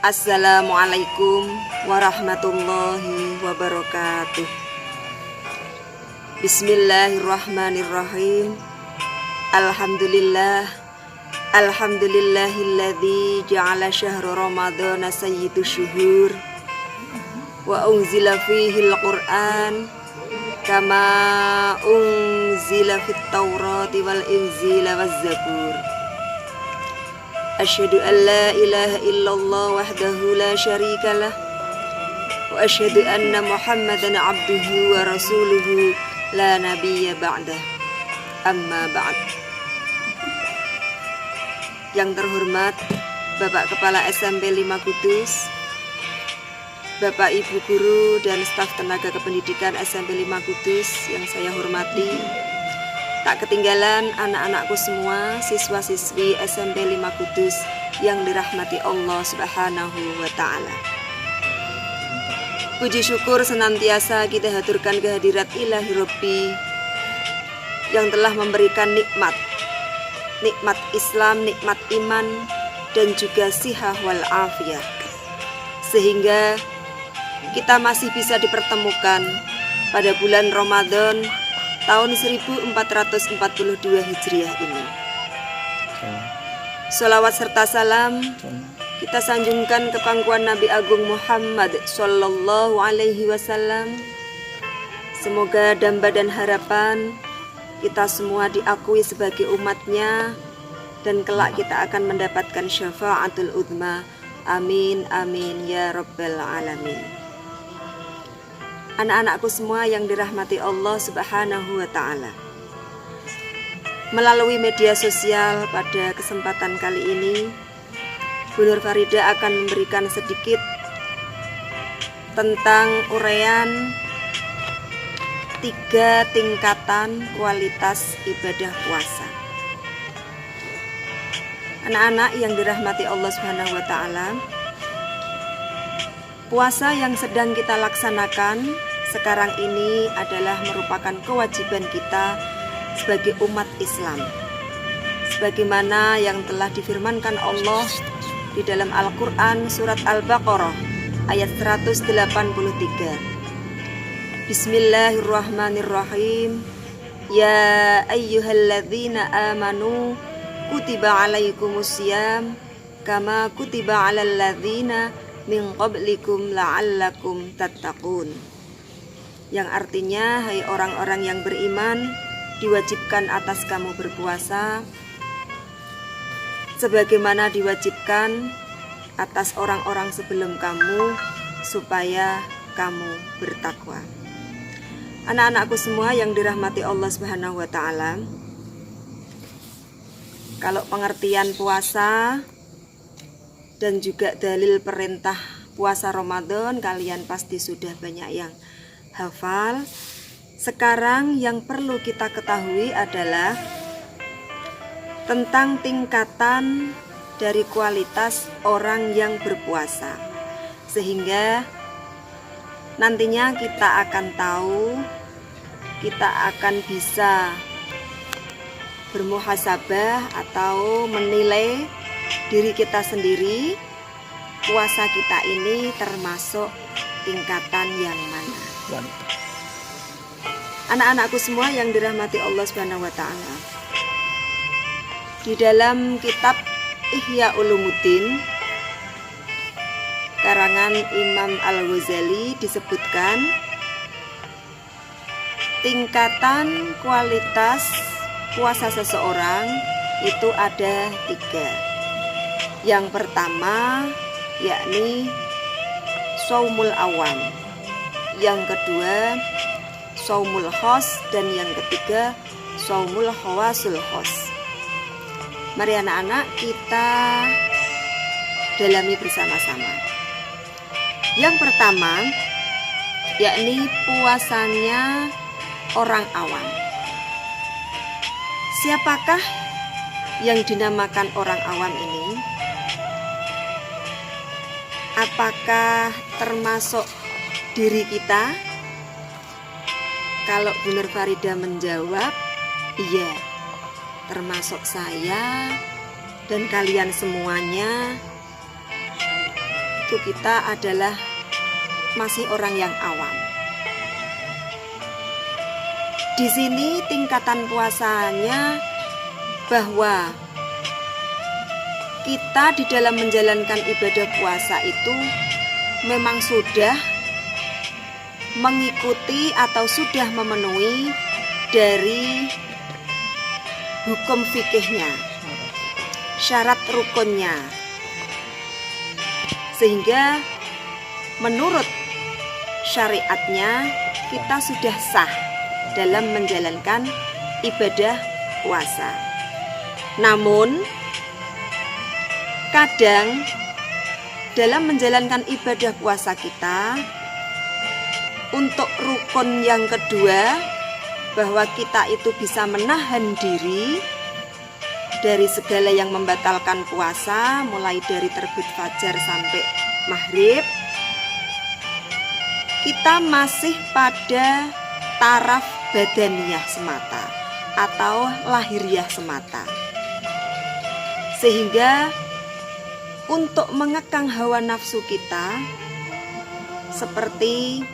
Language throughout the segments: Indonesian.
Assalamualaikum warahmatullahi wabarakatuh. Bismillahirrahmanirrahim. Alhamdulillahilladzi ja'ala syahra ramadhana sayyidu syuhur wa unzila fihil qur'an kama unzila fit taurati wal inzila waz zabur. Asyhadu an la ilaha illallah wahdahu la syarikalah wa asyhadu anna Muhammadan abduhu wa rasuluhu la nabiyya ba'dah. Amma ba'd. Yang terhormat Bapak Kepala SMP 5 Kudus, Bapak Ibu Guru dan staf tenaga kependidikan SMP 5 Kudus yang saya hormati, tak ketinggalan anak-anakku semua, siswa-siswi SMP 5 Kudus yang dirahmati Allah Subhanahu wa Ta'ala. Puji syukur senantiasa kita haturkan kehadirat Ilahi Rabbi yang telah memberikan nikmat Islam, nikmat iman, dan juga sihah wal afiyah, sehingga kita masih bisa dipertemukan pada bulan Ramadan tahun 1442 Hijriah ini. Sholawat serta salam kita sanjungkan ke pangkuan Nabi Agung Muhammad Sallallahu Alaihi Wasallam. Semoga damba dan harapan kita semua diakui sebagai umatnya, dan kelak kita akan mendapatkan syafaatul udma. Amin amin ya rabbal alamin. Anak-anakku semua yang dirahmati Allah Subhanahu wa Ta'ala, melalui media sosial pada kesempatan kali ini, Bu Nur Farida akan memberikan sedikit tentang uraian 3 tingkatan kualitas ibadah puasa. Anak-anak yang dirahmati Allah Subhanahu wa Ta'ala, puasa yang sedang kita laksanakan sekarang ini adalah merupakan kewajiban kita sebagai umat Islam, sebagaimana yang telah difirmankan Allah di dalam Al-Quran surat Al-Baqarah ayat 183. Bismillahirrahmanirrahim. Ya ayyuhalladzina amanu kutiba alaikumusiyam kama kutiba alal ladzina min qablikum la'allakum tattaqun. Yang artinya, hai orang-orang yang beriman, diwajibkan atas kamu berpuasa sebagaimana diwajibkan atas orang-orang sebelum kamu, supaya kamu bertakwa. Anak-anakku semua yang dirahmati Allah Subhanahu wa Ta'ala, kalau pengertian puasa dan juga dalil perintah puasa Ramadan kalian pasti sudah banyak yang hafal. Sekarang yang perlu kita ketahui adalah tentang tingkatan dari kualitas orang yang berpuasa, sehingga nantinya kita akan tahu, kita akan bisa bermuhasabah atau menilai diri kita sendiri, puasa kita ini termasuk tingkatan yang mana. Anak-anakku semua yang dirahmati Allah Subhanahu wa Ta'ala, di dalam kitab Ihya Ulumuddin karangan Imam Al-Ghazali disebutkan tingkatan kualitas puasa seseorang itu ada 3. Yang pertama yakni shaumul awam, yang kedua shaumul khos, dan yang ketiga shaumul khawasul khos. Mari anak-anak kita dalami bersama-sama. Yang pertama yakni puasanya orang awam. Siapakah yang dinamakan orang awam ini? Apakah termasuk diri kita? Kalau Bu Nur Farida menjawab, iya, termasuk saya dan kalian semuanya itu kita adalah masih orang yang awam. Di sini tingkatan puasanya bahwa kita di dalam menjalankan ibadah puasa itu memang sudah mengikuti atau sudah memenuhi dari hukum fikihnya, syarat rukunnya, sehingga menurut syariatnya kita sudah sah dalam menjalankan ibadah puasa. Namun kadang dalam menjalankan ibadah puasa kita, untuk rukun yang kedua, bahwa kita itu bisa menahan diri dari segala yang membatalkan puasa, mulai dari terbit fajar sampai maghrib, kita masih pada taraf badaniyah semata atau lahiriah semata. Sehingga untuk mengekang hawa nafsu kita, seperti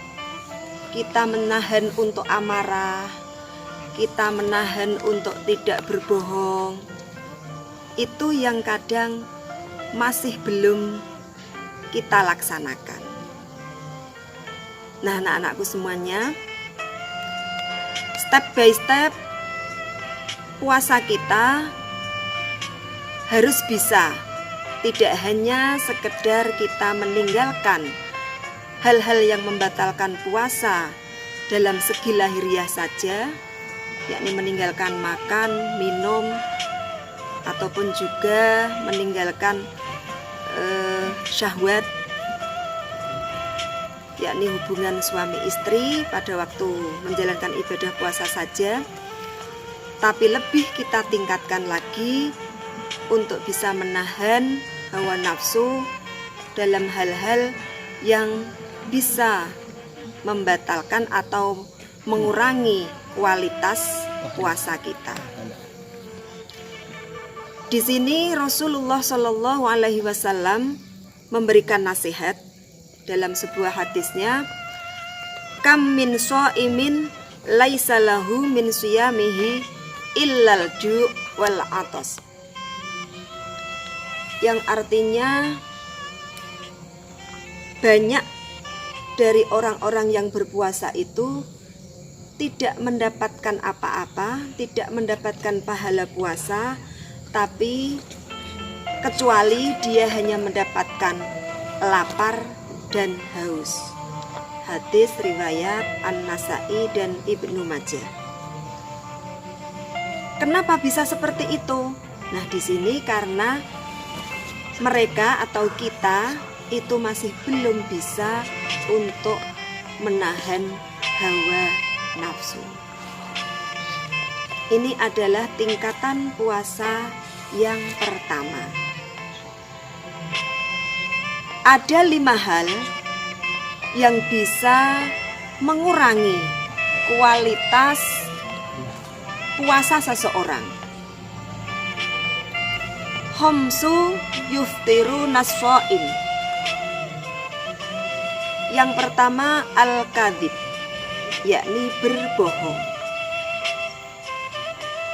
kita menahan untuk amarah, kita menahan untuk tidak berbohong, itu yang kadang masih belum kita laksanakan. Nah, anak-anakku semuanya, step by step puasa kita harus bisa, tidak hanya sekedar kita meninggalkan hal-hal yang membatalkan puasa dalam segi lahiriah saja, yakni meninggalkan makan, minum, ataupun juga meninggalkan syahwat, yakni hubungan suami istri pada waktu menjalankan ibadah puasa saja, tapi lebih kita tingkatkan lagi untuk bisa menahan hawa nafsu dalam hal-hal yang bisa membatalkan atau mengurangi kualitas puasa kita. Di sini Rasulullah Shallallahu Alaihi Wasallam memberikan nasihat dalam sebuah hadisnya, kam min shaimin laisa lahu min siyamihi illal ju' wal atas, yang artinya banyak dari orang-orang yang berpuasa itu tidak mendapatkan apa-apa, tidak mendapatkan pahala puasa, tapi kecuali dia hanya mendapatkan lapar dan haus. Hadis riwayat An-Nasa'i dan Ibnu Majah. Kenapa bisa seperti itu? Nah, di sini karena mereka atau kita itu masih belum bisa untuk menahan hawa nafsu. Ini adalah tingkatan puasa yang pertama. Ada 5 hal yang bisa mengurangi kualitas puasa seseorang. Homsu yuftiru naswaim. Yang pertama al-kadhib, yakni berbohong.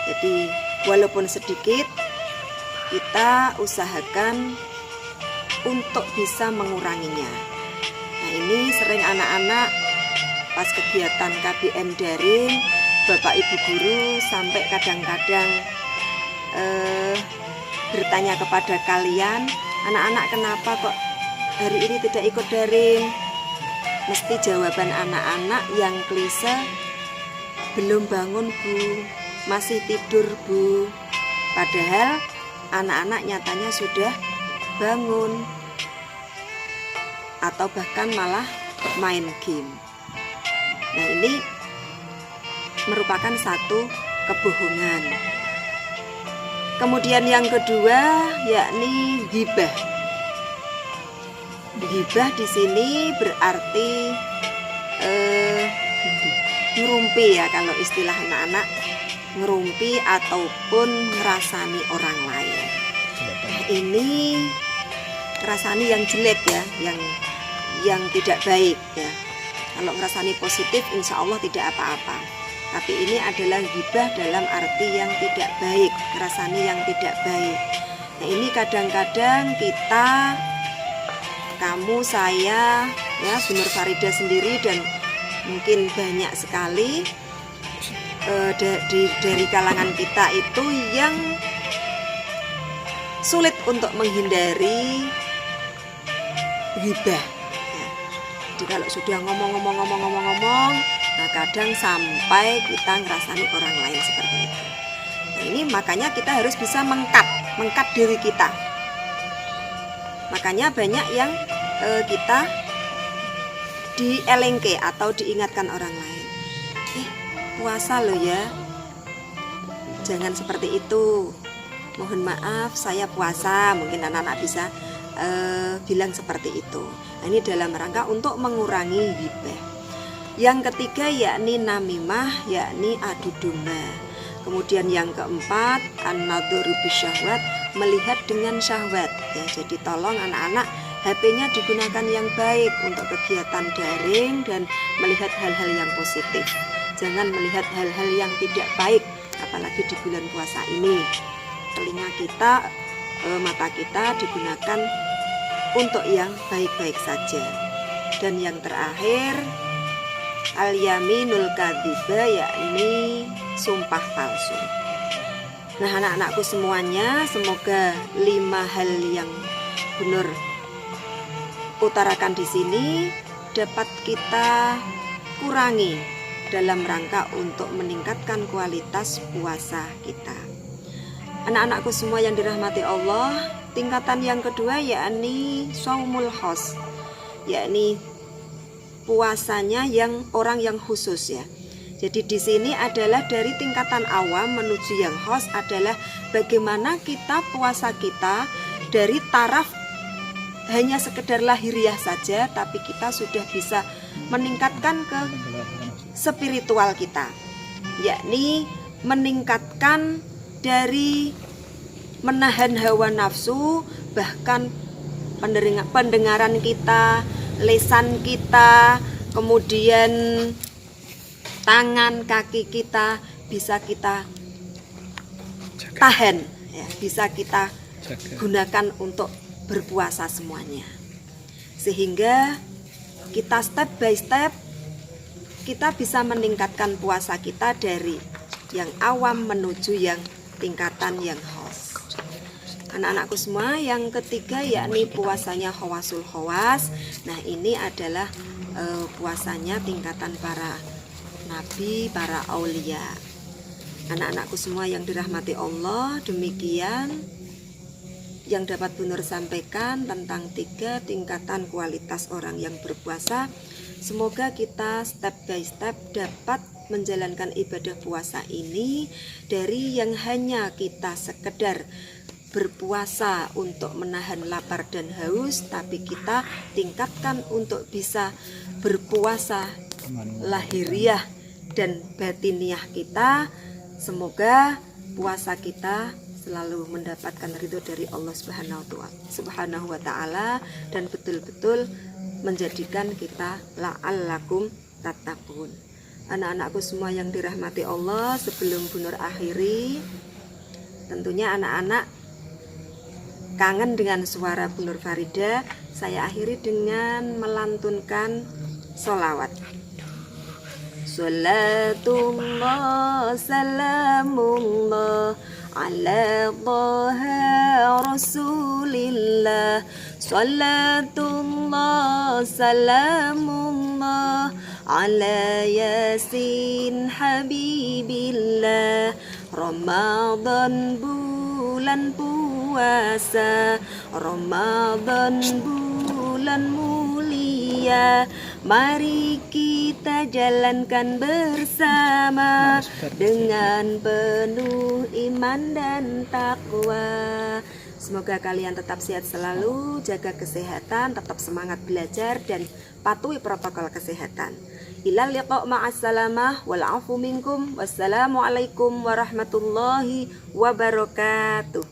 Jadi walaupun sedikit, kita usahakan untuk bisa menguranginya. Nah, ini sering anak-anak pas kegiatan KBM daring, bapak ibu guru sampai kadang-kadang bertanya kepada kalian, anak-anak kenapa kok hari ini tidak ikut daring? Mesti jawaban anak-anak yang klise, belum bangun bu, masih tidur bu. Padahal anak-anak nyatanya sudah bangun, atau bahkan malah main game. Nah, ini merupakan satu kebohongan. Kemudian yang kedua yakni ghibah. Ghibah di sini berarti ngerumpi ya, kalau istilah anak-anak, ngerumpi ataupun ngerasani orang lain. Nah, ini ngerasani yang jelek ya, yang tidak baik ya. Kalau ngerasani positif insya Allah tidak apa-apa. Tapi ini adalah ghibah dalam arti yang tidak baik, ngerasani yang tidak baik. Nah ini kadang-kadang kita, kamu, saya, ya Bu Nur Farida sendiri dan mungkin banyak sekali dari kalangan kita itu yang sulit untuk menghindari ghibah. Jadi kalau sudah ngomong, nah kadang sampai kita ngerasani orang lain seperti itu. Nah ini makanya kita harus bisa mengkat diri kita. Makanya banyak yang kita dielengke atau diingatkan orang lain. Puasa loh ya, jangan seperti itu. Mohon maaf saya puasa, mungkin anak-anak bisa bilang seperti itu. Nah, ini dalam rangka untuk mengurangi ghibah. Yang ketiga yakni namimah, yakni adu domba. Kemudian yang keempat an-nadhuru bisyahwat, melihat dengan syahwat ya. Jadi tolong anak-anak HP-nya digunakan yang baik untuk kegiatan daring dan melihat hal-hal yang positif. Jangan melihat hal-hal yang tidak baik, apalagi di bulan puasa ini. Telinga kita, mata kita digunakan untuk yang baik-baik saja. Dan yang terakhir al-yaminul kadhiba, yakni sumpah palsu. Nah anak-anakku semuanya, semoga 5 hal yang benar utarakan di sini dapat kita kurangi dalam rangka untuk meningkatkan kualitas puasa kita. Anak-anakku semua yang dirahmati Allah, tingkatan yang kedua yakni shaumul khos, yakni puasanya yang orang yang khusus ya. Jadi di sini adalah dari tingkatan awam menuju yang khos adalah bagaimana kita puasa kita dari taraf hanya sekedar lahiriah saja, tapi kita sudah bisa meningkatkan ke spiritual kita, yakni meningkatkan dari menahan hawa nafsu, bahkan pendengaran kita, lisan kita, kemudian tangan, kaki kita bisa kita tahan ya, bisa kita gunakan untuk berpuasa semuanya. Sehingga kita step by step kita bisa meningkatkan puasa kita dari yang awam menuju yang tingkatan yang khos. Anak-anakku semua, yang ketiga yakni puasanya khawasul khawas. Nah ini adalah puasanya tingkatan para nabi, para aulia. Anak-anakku semua yang dirahmati Allah, demikian yang dapat Bu Nur sampaikan tentang 3 tingkatan kualitas orang yang berpuasa. Semoga kita step by step dapat menjalankan ibadah puasa ini dari yang hanya kita sekedar berpuasa untuk menahan lapar dan haus, tapi kita tingkatkan untuk bisa berpuasa lahiriah dan batiniah kita. Semoga puasa kita selalu mendapatkan ridho dari Allah Subhanahu wa Ta'ala dan betul-betul menjadikan kita la'allakum tattaqun. Anak-anakku semua yang dirahmati Allah, sebelum Bu Nur akhiri, tentunya anak-anak kangen dengan suara Bu Nur Farida, saya akhiri dengan melantunkan sholawat. Salatullah salamullah ala Taha Rasulillah. Salatullah salamullah ala Yasin Habibillah. Ramadan bulan puasa, Ramadan bulan mulia, mari kita jalankan bersama dengan penuh iman dan takwa. Semoga kalian tetap sehat selalu, jaga kesehatan, tetap semangat belajar dan patuhi protokol kesehatan. Ilal liqa' ma'assalamah wal afu minkum. Wassalamualaikum warahmatullahi wabarakatuh.